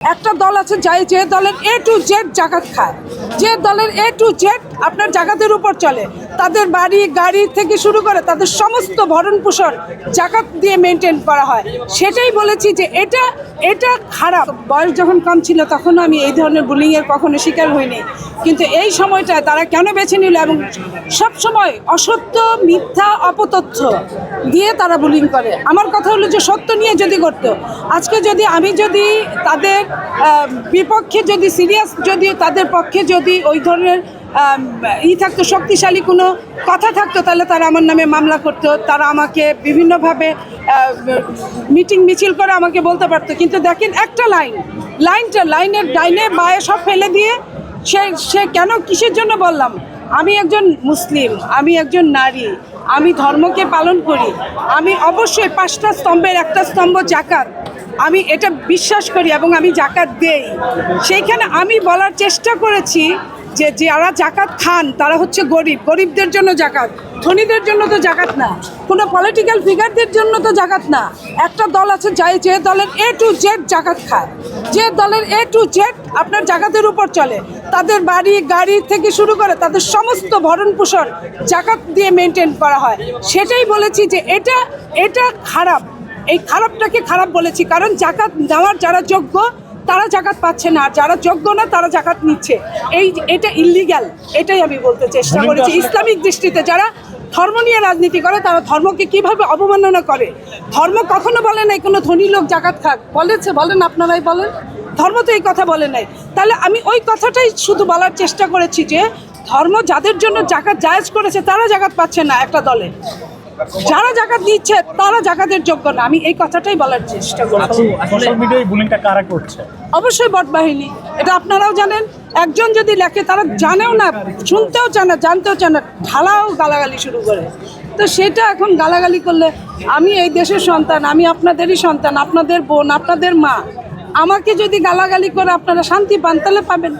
একটা দল আছে যে দলের A to Z জাকাত খায়, যে দলের A to Z আপনার জাকাতের উপর চলে, তাদের বাড়ি গাড়ি থেকে শুরু করে তাদের সমস্ত ভরণ পোষণ জাকাত দিয়ে মেনটেন করা হয়। সেটাই বলেছি যে এটা খারাপ। বয়স যখন কম ছিল তখনও আমি এই ধরনের বুলিংয়ের কখনো শিকার হইনি, কিন্তু এই সময়টায় তারা কেন বেছে নিল এবং সবসময় অসত্য মিথ্যা অপতথ্য দিয়ে তারা বুলিং করে। আমার কথা হলো যে সত্য নিয়ে যদি করতো, আজকে যদি আমি যদি তাদের বিপক্ষে যদি সিরিয়াস যদি তাদের পক্ষে যদি ওই ধরনের থাকতো, শক্তিশালী কোনো কথা থাকতো, তাহলে তারা আমার নামে মামলা করতো, তারা আমাকে বিভিন্নভাবে মিটিং মিছিল করে আমাকে বলতে পারতো। কিন্তু দেখেন একটা লাইনের ডাইনে বায়ে সব ফেলে দিয়ে সে কেন কিসের জন্য বললাম, আমি একজন মুসলিম, আমি একজন নারী, আমি ধর্মকে পালন করি, আমি অবশ্যই 5টা স্তম্ভের একটা স্তম্ভ জাকাত, আমি এটা বিশ্বাস করি এবং আমি জাকাত দেই। সেইখানে আমি বলার চেষ্টা করেছি যে যারা জাকাত খান তারা হচ্ছে গরিবদের জন্য জাকাত, ধনীদের জন্য তো জাকাত না, কোনো পলিটিক্যাল ফিগারদের জন্য তো জাকাত না। একটা দল আছে যে দলের A to Z জাকাত খায়, যে দলের A to Z আপনার জাকাতের উপর চলে, তাদের বাড়ি গাড়ি থেকে শুরু করে তাদের সমস্ত ভরণ পোষণ জাকাত দিয়ে মেনটেন করা হয়। সেটাই বলেছি যে এটা খারাপ। এই খারাপটাকে খারাপ বলেছি কারণ জাকাত নেওয়ার যারা যোগ্য তারা জাকাত পাচ্ছে না, আর যারা যোগ্য না তারা জাকাত নিচ্ছে। এটা ইল্লিগ্যাল, এটাই আমি বলতে চেষ্টা করেছি। ইসলামিক দৃষ্টিতে যারা ধর্ম নিয়ে রাজনীতি করে তারা ধর্মকে কিভাবে অবমাননা করে। ধর্ম কখনো বলে নাই কোনো ধনী লোক জাকাত খাক, বলেন আপনারাই বলেন, ধর্ম তো এই কথা বলে নাই। তাহলে আমি ওই কথাটাই শুধু বলার চেষ্টা করেছি যে ধর্ম যাদের জন্য জাকাত জায়েজ করেছে তারা জাকাত পাচ্ছে না একটা দলে, যারা জাকাত দিচ্ছে তারা জাকাতের যোগ্য না। আমি এই কথাটাই বলার চেষ্টা করছি। সোশ্যাল মিডিয়ায় বুলিংটা কারা করছে? অবশ্যই বট বাহিনী, এটা আপনারাও জানেন। একজন যদি লেখে তারা জানেও না, শুনতেও চায় না, জানতেও চায় না, ঢালাও গালাগালি শুরু করে। তো সেটা এখন গালাগালি করলে, আমি এই দেশের সন্তান, আমি আপনাদেরই সন্তান, আপনাদের বোন, আপনাদের মা, আমাকে যদি গালাগালি করে আপনারা শান্তি পান তাহলে পাবেন।